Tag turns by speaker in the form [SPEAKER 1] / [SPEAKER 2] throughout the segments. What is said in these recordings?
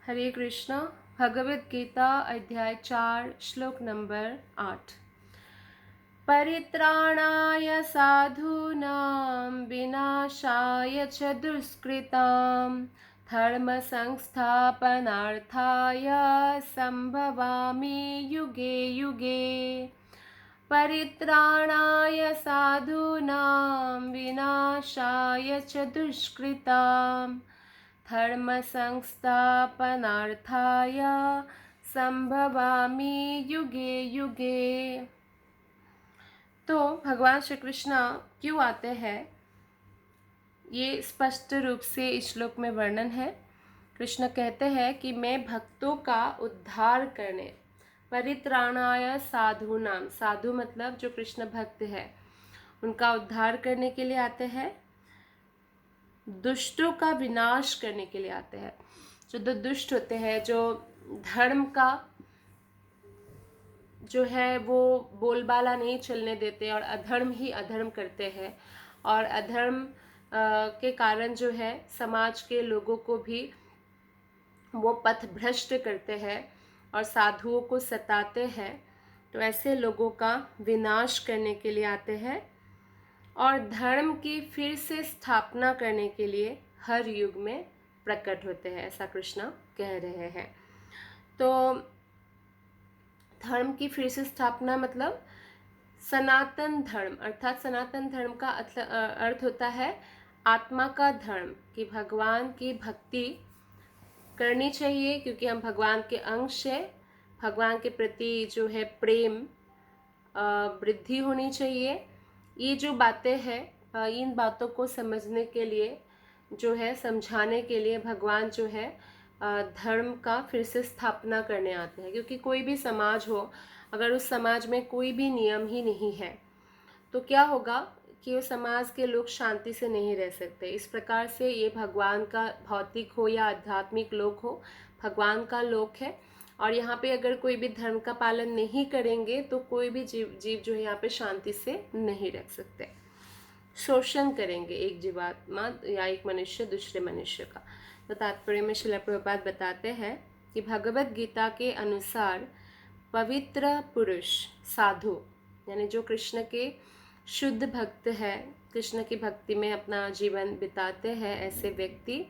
[SPEAKER 1] हरे कृष्णा। भगवद गीता अध्याय 4 श्लोक नंबर 8। परित्राणाय साधूनां विनाशाय च दुष्कृतां धर्म संस्थापनार्थाय संभवामि युगे युगे। परित्राणाय साधूनां विनाशाय च दुष्कृतां धर्म संस्थापनार्थाय संभवामि युगे युगे। तो भगवान श्री कृष्ण क्यों आते हैं, ये स्पष्ट रूप से इस श्लोक में वर्णन है। कृष्ण कहते हैं कि मैं भक्तों का उद्धार करने, परित्राणाय साधूनाम, साधु मतलब जो कृष्ण भक्त है, उनका उद्धार करने के लिए आते हैं। दुष्टों का विनाश करने के लिए आते हैं। जो दुष्ट होते हैं, जो धर्म का जो है वो बोलबाला नहीं चलने देते और अधर्म ही अधर्म करते हैं, और अधर्म के कारण जो है समाज के लोगों को भी वो पथ भ्रष्ट करते हैं और साधुओं को सताते हैं। तो ऐसे लोगों का विनाश करने के लिए आते हैं और धर्म की फिर से स्थापना करने के लिए हर युग में प्रकट होते हैं, ऐसा कृष्ण कह रहे हैं। तो धर्म की फिर से स्थापना मतलब सनातन धर्म, अर्थात सनातन धर्म का अर्थ होता है आत्मा का धर्म, कि भगवान की भक्ति करनी चाहिए क्योंकि हम भगवान के अंश हैं। भगवान के प्रति जो है प्रेम वृद्धि होनी चाहिए। ये जो बातें हैं, इन बातों को समझने के लिए जो है, समझाने के लिए भगवान जो है धर्म का फिर से स्थापना करने आते हैं। क्योंकि कोई भी समाज हो, अगर उस समाज में कोई भी नियम ही नहीं है तो क्या होगा कि उस समाज के लोग शांति से नहीं रह सकते। इस प्रकार से ये भगवान का, भौतिक हो या आध्यात्मिक लोक हो, भगवान का लोक है। और यहाँ पे अगर कोई भी धर्म का पालन नहीं करेंगे तो कोई भी जीव जो है यहाँ पे शांति से नहीं रह सकते। शोषण करेंगे एक जीवात्मा या एक मनुष्य दूसरे मनुष्य का। तो तात्पर्य में श्रील प्रभुपाद बताते हैं कि भगवद गीता के अनुसार पवित्र पुरुष, साधु, यानी जो कृष्ण के शुद्ध भक्त है, कृष्ण की भक्ति में अपना जीवन बिताते हैं, ऐसे व्यक्ति,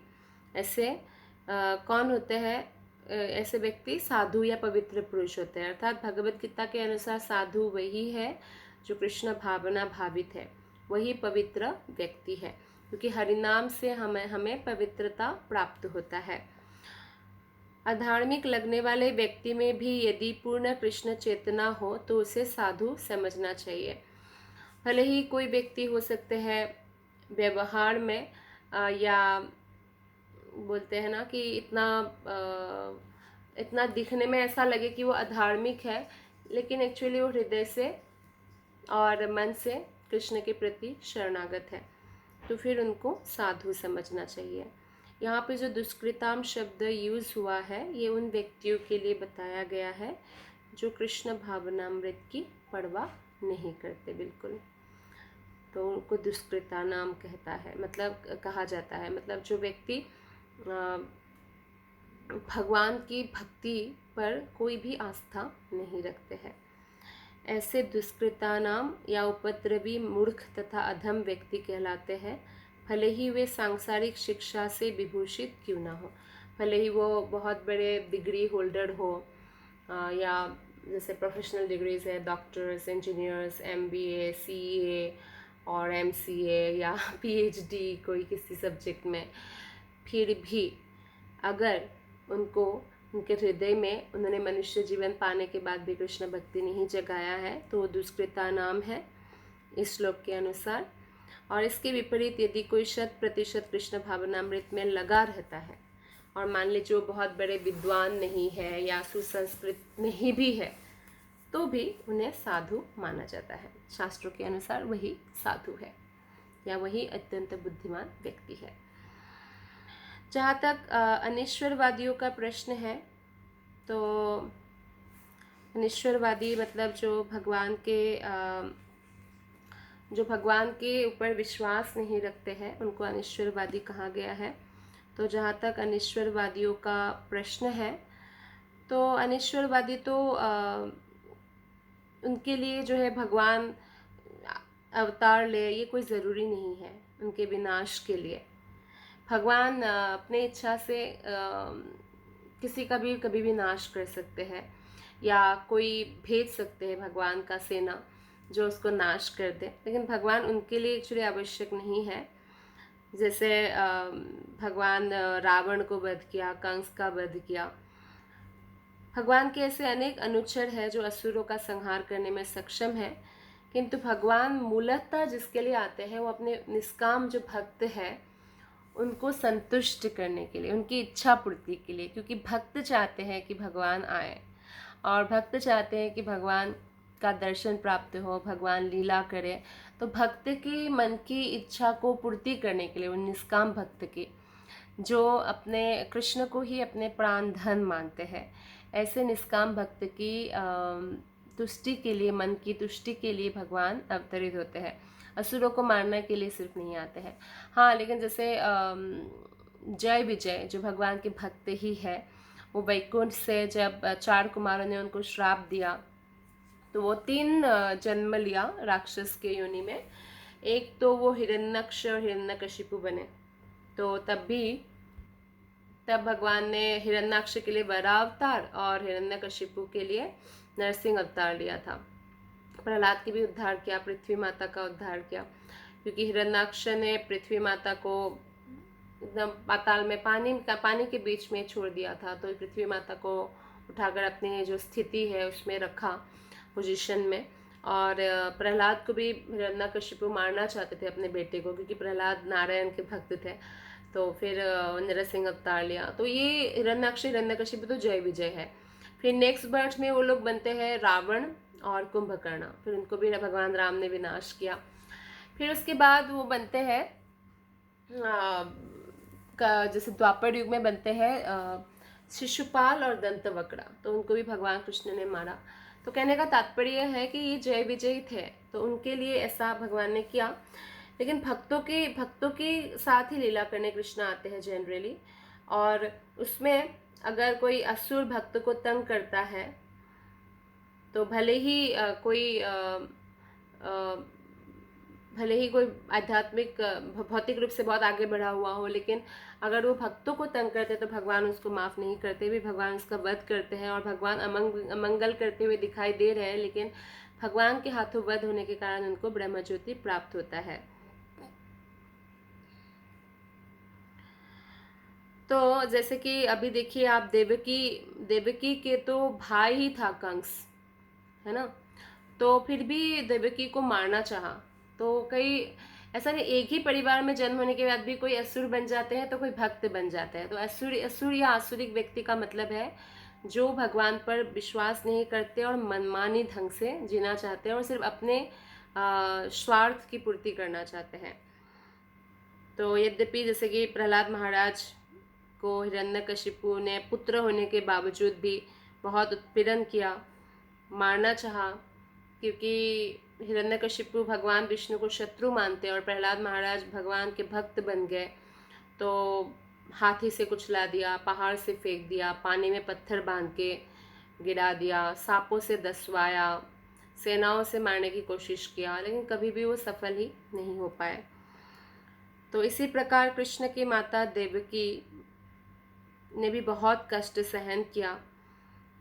[SPEAKER 1] ऐसे कौन होते हैं? ऐसे व्यक्ति साधु या पवित्र पुरुष होते हैं। अर्थात भगवद गीता के अनुसार साधु वही है जो कृष्ण भावना भावित है, वही पवित्र व्यक्ति है, क्योंकि हरिनाम से हमें पवित्रता प्राप्त होता है। अधार्मिक लगने वाले व्यक्ति में भी यदि पूर्ण कृष्ण चेतना हो तो उसे साधु समझना चाहिए। भले ही कोई व्यक्ति हो सकते हैं व्यवहार में या बोलते हैं ना कि इतना दिखने में ऐसा लगे कि वो अधार्मिक है, लेकिन एक्चुअली वो हृदय से और मन से कृष्ण के प्रति शरणागत है, तो फिर उनको साधु समझना चाहिए। यहाँ पे जो दुष्कृताम शब्द यूज़ हुआ है, ये उन व्यक्तियों के लिए बताया गया है जो कृष्ण भावनामृत की परवाह नहीं करते बिल्कुल। तो उनको दुष्कृता नाम कहता है, मतलब कहा जाता है, मतलब जो व्यक्ति भगवान की भक्ति पर कोई भी आस्था नहीं रखते हैं, ऐसे दुष्कृता नाम या उपद्रवी, मूर्ख तथा अधम व्यक्ति कहलाते हैं। भले ही वे सांसारिक शिक्षा से विभूषित क्यों ना हो, भले ही वो बहुत बड़े डिग्री होल्डर हो या जैसे प्रोफेशनल डिग्रीज है, डॉक्टर्स, इंजीनियर्स, MBA, CA और MCA या PhD कोई किसी सब्जेक्ट में, फिर भी अगर उनको, उनके हृदय में उन्होंने मनुष्य जीवन पाने के बाद भी कृष्ण भक्ति नहीं जगाया है तो वो दुष्कृता नाम है इस श्लोक के अनुसार। और इसके विपरीत यदि कोई 100% कृष्ण भावनामृत में लगा रहता है और मान लीजिए वो बहुत बड़े विद्वान नहीं है या सुसंस्कृत नहीं भी है, तो भी उन्हें साधु माना जाता है। शास्त्रों के अनुसार वही साधु है या वही अत्यंत बुद्धिमान व्यक्ति है। जहाँ तक अनिश्वरवादियों का प्रश्न है, तो अनिश्वरवादी मतलब जो भगवान के ऊपर विश्वास नहीं रखते हैं, उनको अनिश्वरवादी कहा गया है। तो जहाँ तक अनिश्वरवादियों का प्रश्न है, तो अनिश्वरवादी तो उनके लिए जो है भगवान अवतार ले ये कोई ज़रूरी नहीं है उनके विनाश के लिए। भगवान अपने इच्छा से किसी का भी कभी भी नाश कर सकते हैं, या कोई भेज सकते हैं भगवान का सेना जो उसको नाश कर दे, लेकिन भगवान उनके लिए एक्चुअली आवश्यक नहीं है। जैसे भगवान रावण को वध किया, कंस का वध किया। भगवान के ऐसे अनेक अनुचर हैं जो असुरों का संहार करने में सक्षम है, किंतु भगवान मूलतः जिसके लिए आते हैं वो अपने निष्काम जो भक्त है उनको संतुष्ट करने के लिए, उनकी इच्छा पूर्ति के लिए, क्योंकि भक्त चाहते हैं कि भगवान आए और भक्त चाहते हैं कि भगवान का दर्शन प्राप्त हो, भगवान लीला करे। तो भक्त की मन की इच्छा को पूर्ति करने के लिए, उन निष्काम भक्त की जो अपने कृष्ण को ही अपने प्राण धन मानते हैं, ऐसे निष्काम भक्त की तुष्टि के लिए, मन की तुष्टि के लिए भगवान अवतरित होते हैं। असुरों को मारने के लिए सिर्फ नहीं आते हैं। हाँ, लेकिन जैसे जय विजय जो भगवान के भक्त ही है, वो वैकुंठ से जब 4 कुमारों ने उनको श्राप दिया तो वो 3 जन्म लिया राक्षस के योनि में। एक तो वो हिरण्यक्ष और हिरण्यकशिपु बने, तो तब भगवान ने हिरण्याक्ष के लिए वराह अवतार और हिरण्यकशिपु के लिए नरसिंह अवतार लिया था। प्रहलाद की भी उद्धार किया, पृथ्वी माता का उद्धार किया, क्योंकि हिरण्याक्ष ने पृथ्वी माता को एकदम पाताल में पानी के बीच में छोड़ दिया था, तो पृथ्वी माता को उठाकर अपनी जो स्थिति है उसमें रखा, पोजीशन में। और प्रहलाद को भी हिरण्यकशिपु मारना चाहते थे अपने बेटे को, क्योंकि प्रहलाद नारायण के भक्त थे, तो फिर नरसिंह अवतार लिया। तो ये हिरण्याक्ष हिरण्यकशिपु तो जय विजय है। फिर नेक्स्ट बर्थ में वो लोग बनते हैं रावण और कुंभकर्ण, फिर उनको भी भगवान राम ने विनाश किया। फिर उसके बाद वो बनते हैं जैसे द्वापर युग में बनते हैं शिशुपाल और दंतवक्र, तो उनको भी भगवान कृष्ण ने मारा। तो कहने का तात्पर्य है कि ये जय विजयी थे, तो उनके लिए ऐसा भगवान ने किया। लेकिन भक्तों के साथ ही लीला करने कृष्ण आते हैं जनरली, और उसमें अगर कोई असुर भक्त को तंग करता है तो भले ही कोई आध्यात्मिक भौतिक रूप से बहुत आगे बढ़ा हुआ हो, लेकिन अगर वो भक्तों को तंग करते तो भगवान उसको माफ़ नहीं करते, भी भगवान उसका वध करते हैं। और भगवान अमंगल करते हुए दिखाई दे रहे हैं, लेकिन भगवान के हाथों वध होने के कारण उनको ब्रह्म ज्योति प्राप्त होता है। तो जैसे कि अभी देखिए आप, देवकी के तो भाई ही था कंस, है ना, तो फिर भी देवकी को मारना चाहा। तो कई ऐसा नहीं, एक ही परिवार में जन्म होने के बाद भी कोई असुर बन जाते हैं तो कोई भक्त बन जाता है। तो असुर या आसुरिक व्यक्ति का मतलब है जो भगवान पर विश्वास नहीं करते और मनमानी ढंग से जीना चाहते हैं और सिर्फ अपने स्वार्थ की पूर्ति करना चाहते हैं। तो यद्यपि जैसे कि प्रहलाद महाराज को हिरण्यकशिपु ने पुत्र होने के बावजूद भी बहुत उत्पीड़न किया, मारना चाहा, क्योंकि हिरण्यकशिपु भगवान विष्णु को शत्रु मानते और प्रहलाद महाराज भगवान के भक्त बन गए। तो हाथी से कुचला दिया, पहाड़ से फेंक दिया, पानी में पत्थर बांध के गिरा दिया, सांपों से दसवाया, सेनाओं से मारने की कोशिश किया, लेकिन कभी भी वो सफल ही नहीं हो पाए। तो इसी प्रकार कृष्ण की माता देवकी ने भी बहुत कष्ट सहन किया,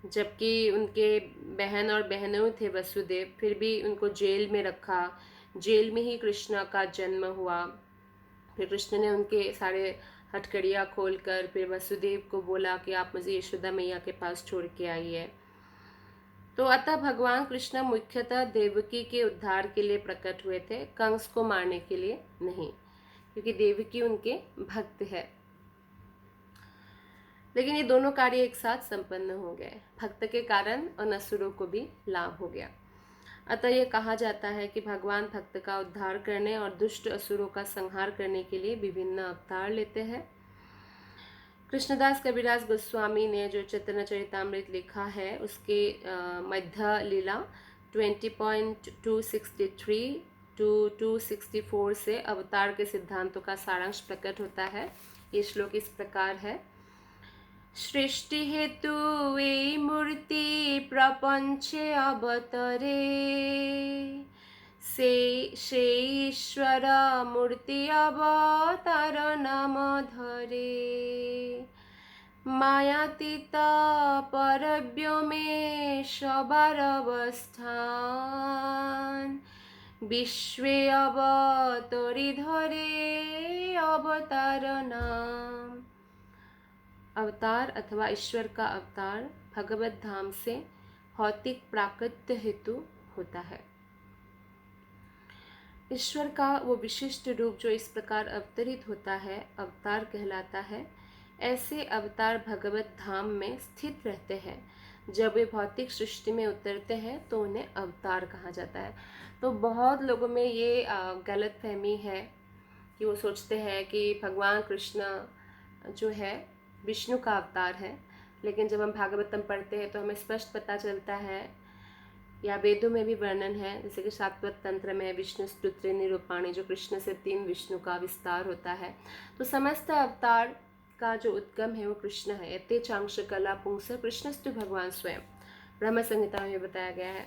[SPEAKER 1] जबकि उनके बहन और बहनों थे वसुदेव, फिर भी उनको जेल में रखा। जेल में ही कृष्ण का जन्म हुआ। फिर कृष्ण ने उनके सारे हथकड़ियाँ खोलकर फिर वसुदेव को बोला कि आप मुझे यशोदा मैया के पास छोड़ के आइए। तो अतः भगवान कृष्ण मुख्यतः देवकी के उद्धार के लिए प्रकट हुए थे, कंस को मारने के लिए नहीं, क्योंकि देवकी उनके भक्त है। लेकिन ये दोनों कार्य एक साथ संपन्न हो गए, भक्त के कारण और असुरों को भी लाभ हो गया। अतः यह कहा जाता है कि भगवान भक्त का उद्धार करने और दुष्ट असुरों का संहार करने के लिए विभिन्न अवतार लेते हैं। कृष्णदास कबीरदास गोस्वामी ने जो चैतन्य चरितामृत लिखा है उसके मध्य लीला 20.263 to 264 से अवतार के सिद्धांतों का सारांश प्रकट होता है। ये श्लोक इस प्रकार है। सृष्टि हेतु ए मूर्ति प्रपंचे अवतरे, से ईश्वर मूर्ति अवतार नाम धरे, मायातीत परव्योमे सबार अवस्थान, विश्वे अवतरी धरे अवतार नाम। अवतार अथवा ईश्वर का अवतार भगवत धाम से भौतिक प्राकृत्य हेतु होता है। ईश्वर का वो विशिष्ट रूप जो इस प्रकार अवतरित होता है अवतार कहलाता है। ऐसे अवतार भगवत धाम में स्थित रहते हैं। जब वे भौतिक सृष्टि में उतरते हैं तो उन्हें अवतार कहा जाता है। तो बहुत लोगों में ये गलत फहमी है कि वो सोचते हैं कि भगवान कृष्ण जो है विष्णु का अवतार है, लेकिन जब हम भागवतम पढ़ते हैं तो हमें स्पष्ट पता चलता है, या वेदों में भी वर्णन है, जैसे कि सात्वत तंत्र में विष्णु स्तुत्रे निरूपाणी, जो कृष्ण से 3 विष्णु का विस्तार होता है। तो समस्त अवतार का जो उद्गम है वो कृष्ण है। यते चांश कला पुंस कृष्णस्तु भगवान स्वयं, ब्रह्म संहिता में बताया गया है।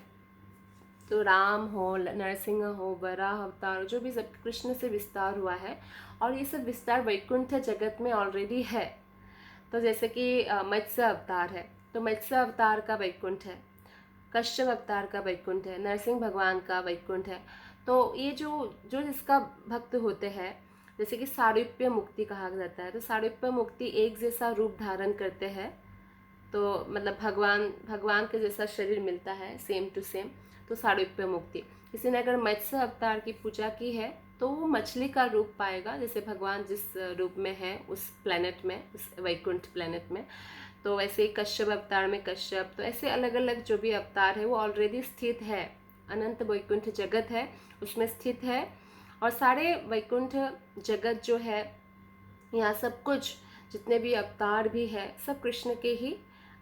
[SPEAKER 1] तो राम हो, नरसिंह हो, वराह अवतार, जो भी सब कृष्ण से विस्तार हुआ है, और ये सब विस्तार वैकुंठ जगत में ऑलरेडी है। तो जैसे कि मत्स्य अवतार है, तो मत्स्य अवतार का वैकुंठ है, कश्यप अवतार का वैकुंठ है, नरसिंह भगवान का वैकुंठ है। तो ये जो जिसका भक्त होते हैं, जैसे कि सारूप्य मुक्ति कहा जाता है, तो सारूप्य मुक्ति एक जैसा रूप धारण करते हैं, तो मतलब भगवान के जैसा शरीर मिलता है, सेम टू सेम, तो सारूप्य मुक्ति। किसी ने अगर मत्स्य अवतार की पूजा की है तो वो मछली का रूप पाएगा, जैसे भगवान जिस रूप में है उस प्लेनेट में, उस वैकुंठ प्लेनेट में। तो ऐसे ही कश्यप अवतार में कश्यप, तो ऐसे अलग अलग जो भी अवतार है वो ऑलरेडी स्थित है, अनंत वैकुंठ जगत है उसमें स्थित है। और सारे वैकुंठ जगत जो है, यहाँ सब कुछ जितने भी अवतार भी है सब कृष्ण के ही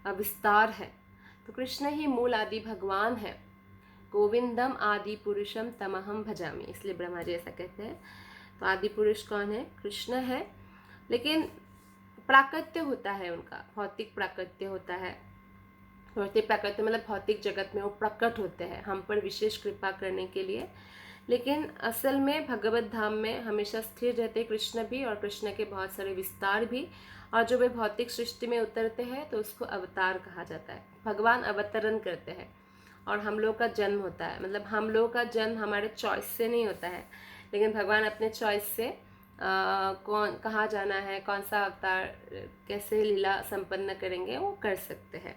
[SPEAKER 1] विस्तार है। तो कृष्ण ही मूल आदि भगवान है। गोविंदम आदि पुरुषम तमहम भजामि, इसलिए ब्रह्मा जी ऐसा कहते हैं। तो आदि पुरुष कौन है? कृष्ण है। लेकिन प्राकृत्य होता है उनका, भौतिक प्राकृत्य होता है। भौतिक प्राकृत्य मतलब भौतिक जगत में वो प्रकट होते हैं हम पर विशेष कृपा करने के लिए। लेकिन असल में भगवत धाम में हमेशा स्थिर रहते कृष्ण भी, और कृष्ण के बहुत सारे विस्तार भी। और जो वे भौतिक सृष्टि में उतरते हैं तो उसको अवतार कहा जाता है। भगवान अवतरण करते हैं और हम लोग का जन्म होता है, मतलब हम लोग का जन्म हमारे चॉइस से नहीं होता है, लेकिन भगवान अपने चॉइस से कौन कहाँ जाना है, कौन सा अवतार कैसे लीला संपन्न करेंगे वो कर सकते हैं।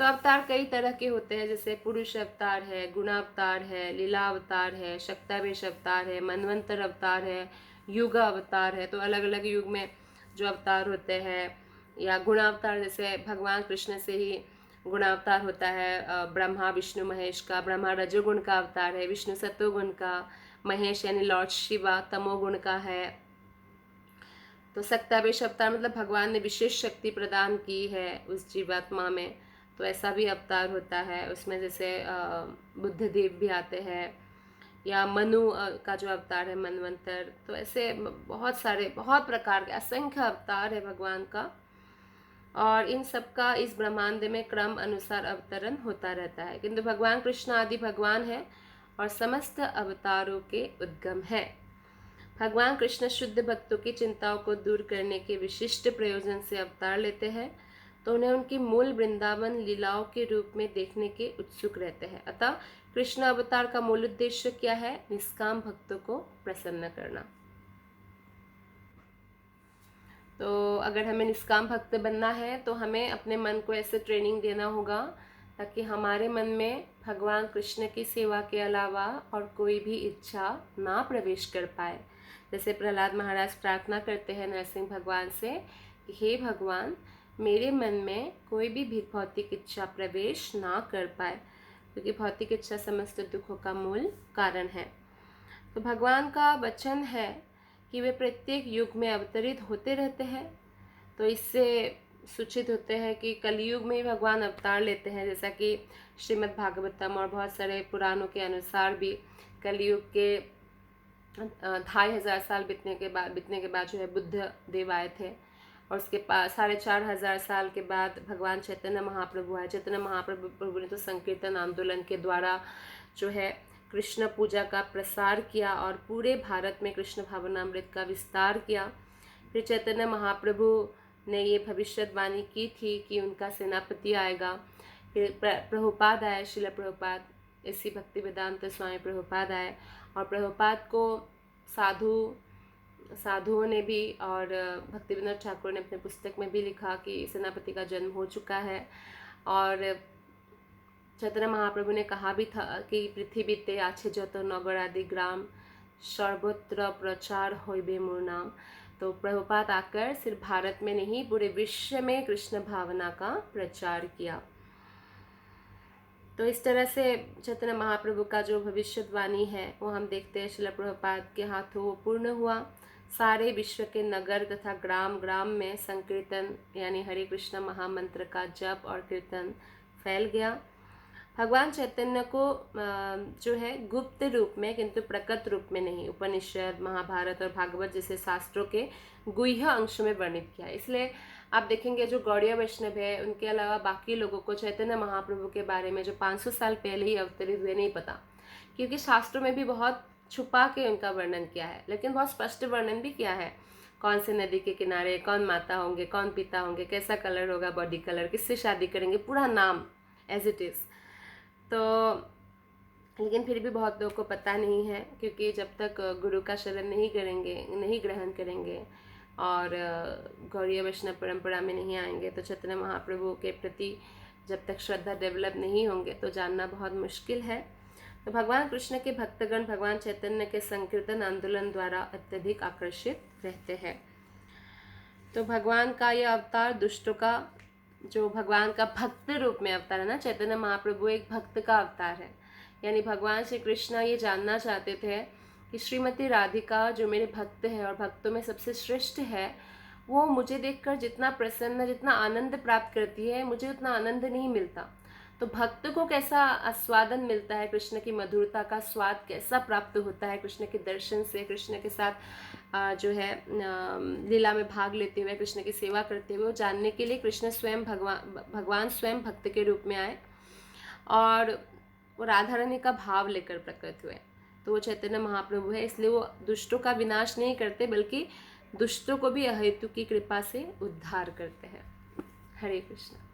[SPEAKER 1] तो अवतार कई तरह के होते हैं, जैसे पुरुष अवतार है, गुणावतार है, लीला अवतार है, शक्तावेश अवतार है, मनवंतर अवतार है, युग अवतार है। तो अलग अलग युग में जो अवतार होते हैं, या गुणावतार जैसे भगवान कृष्ण से ही गुणावतार होता है ब्रह्मा विष्णु महेश का। ब्रह्मा रजोगुण का अवतार है, विष्णु सत्वगुण का, महेश यानी लॉर्ड शिवा तमोगुण का है। तो शक्तावेश अवतार मतलब भगवान ने विशेष शक्ति प्रदान की है उस जीवात्मा में, तो ऐसा भी अवतार होता है उसमें। जैसे बुद्धदेव भी आते हैं, या मनु का जो अवतार है मनवंतर। तो ऐसे बहुत सारे बहुत प्रकार के असंख्य अवतार है भगवान का, और इन सब का इस ब्रह्मांड में क्रम अनुसार अवतरण होता रहता है। किंतु भगवान कृष्ण आदि भगवान है और समस्त अवतारों के उद्गम है। भगवान कृष्ण शुद्ध भक्तों की चिंताओं को दूर करने के विशिष्ट प्रयोजन से अवतार लेते हैं, तो उन्हें उनकी मूल वृंदावन लीलाओं के रूप में देखने के उत्सुक रहते हैं। अतः कृष्ण अवतार का मूल उद्देश्य क्या है? निष्काम भक्तों को प्रसन्न करना। तो अगर हमें निष्काम भक्त बनना है तो हमें अपने मन को ऐसे ट्रेनिंग देना होगा ताकि हमारे मन में भगवान कृष्ण की सेवा के अलावा और कोई भी इच्छा ना प्रवेश कर पाए। जैसे प्रहलाद महाराज प्रार्थना करते हैं नरसिंह भगवान से कि हे भगवान, मेरे मन में कोई भी भौतिक इच्छा प्रवेश ना कर पाए, क्योंकि भौतिक इच्छा समस्त दुखों का मूल कारण है। तो भगवान का वचन है कि वे प्रत्येक युग में अवतरित होते रहते हैं। तो इससे सूचित होते हैं कि कलयुग में ही भगवान अवतार लेते हैं, जैसा कि श्रीमद् भागवतम और बहुत सारे पुराणों के अनुसार भी कलयुग के 2,500 साल बीतने के बाद जो है बुद्ध देव आए थे, और उसके पास 4,500 साल के बाद भगवान चैतन्य महाप्रभु आए। चैतन्य महाप्रभु ने तो संकीर्तन आंदोलन के द्वारा जो है कृष्ण पूजा का प्रसार किया और पूरे भारत में कृष्ण भावनामृत का विस्तार किया। फिर चैतन्य महाप्रभु ने ये भविष्यवाणी की थी कि उनका सेनापति आएगा। फिर प्रभुपाद आए, श्रील प्रभुपाद, इसी भक्ति वेदांत स्वामी प्रभुपाद आए, और प्रभुपाद को साधुओं ने भी और भक्ति विनोद ठाकुर ने अपने पुस्तक में भी लिखा कि सेनापति का जन्म हो चुका है। और चैतन्य महाप्रभु ने कहा भी था कि पृथ्वीते आछे जत नगर आदि ग्राम सर्वत्र प्रचार होइबे मोर नाम। तो प्रभुपाद आकर सिर्फ भारत में नहीं पूरे विश्व में कृष्ण भावना का प्रचार किया। तो इस तरह से चैतन्य महाप्रभु का जो भविष्यवाणी है वो हम देखते हैं श्रील प्रभुपाद के हाथों वो पूर्ण हुआ। सारे विश्व के नगर तथा ग्राम ग्राम में संकीर्तन यानी हरे कृष्ण महामंत्र का जप और कीर्तन फैल गया। भगवान चैतन्य को जो है गुप्त रूप में किंतु प्रकट रूप में नहीं, उपनिषद, महाभारत और भागवत जैसे शास्त्रों के गुह्य अंश में वर्णित किया। इसलिए आप देखेंगे जो गौड़ीय वैष्णव है उनके अलावा बाकी लोगों को चैतन्य महाप्रभु के बारे में जो 500 साल पहले ही अवतरित हुए नहीं पता, क्योंकि शास्त्रों में भी बहुत छुपा के उनका वर्णन किया है, लेकिन बहुत स्पष्ट वर्णन भी किया है। कौन से नदी के किनारे कौन माता होंगे, कौन पिता होंगे, कैसा कलर होगा बॉडी कलर, किससे शादी करेंगे, पूरा नाम एज इट इज़। तो लेकिन फिर भी बहुत लोगों को पता नहीं है, क्योंकि जब तक गुरु का शरण नहीं ग्रहण करेंगे और गौड़ीय वैष्णव परंपरा में नहीं आएंगे तो चैतन्य महाप्रभु के प्रति जब तक श्रद्धा डेवलप नहीं होंगे तो जानना बहुत मुश्किल है। तो भगवान कृष्ण के भक्तगण भगवान चैतन्य के संकीर्तन आंदोलन द्वारा अत्यधिक आकर्षित रहते हैं। तो भगवान का यह अवतार दुष्टों का, जो भगवान का भक्त रूप में अवतार है ना, चैतन्य महाप्रभु एक भक्त का अवतार है। यानी भगवान श्री कृष्ण ये जानना चाहते थे कि श्रीमती राधिका जो मेरे भक्त है और भक्तों में सबसे श्रेष्ठ है, वो मुझे देखकर जितना प्रसन्न, जितना आनंद प्राप्त करती है, मुझे उतना आनंद नहीं मिलता। तो भक्त को कैसा आस्वादन मिलता है, कृष्ण की मधुरता का स्वाद कैसा प्राप्त होता है कृष्ण के दर्शन से, कृष्ण के साथ जो है लीला में भाग लेते हुए, कृष्ण की सेवा करते हुए, वो जानने के लिए कृष्ण स्वयं भगवान स्वयं भक्त के रूप में आए और वो राधा रानी का भाव लेकर प्रकट हुए। तो वो चैतन्य महाप्रभु है, इसलिए वो दुष्टों का विनाश नहीं करते बल्कि दुष्टों को भी अहेतु की कृपा से उद्धार करते हैं। हरे कृष्ण।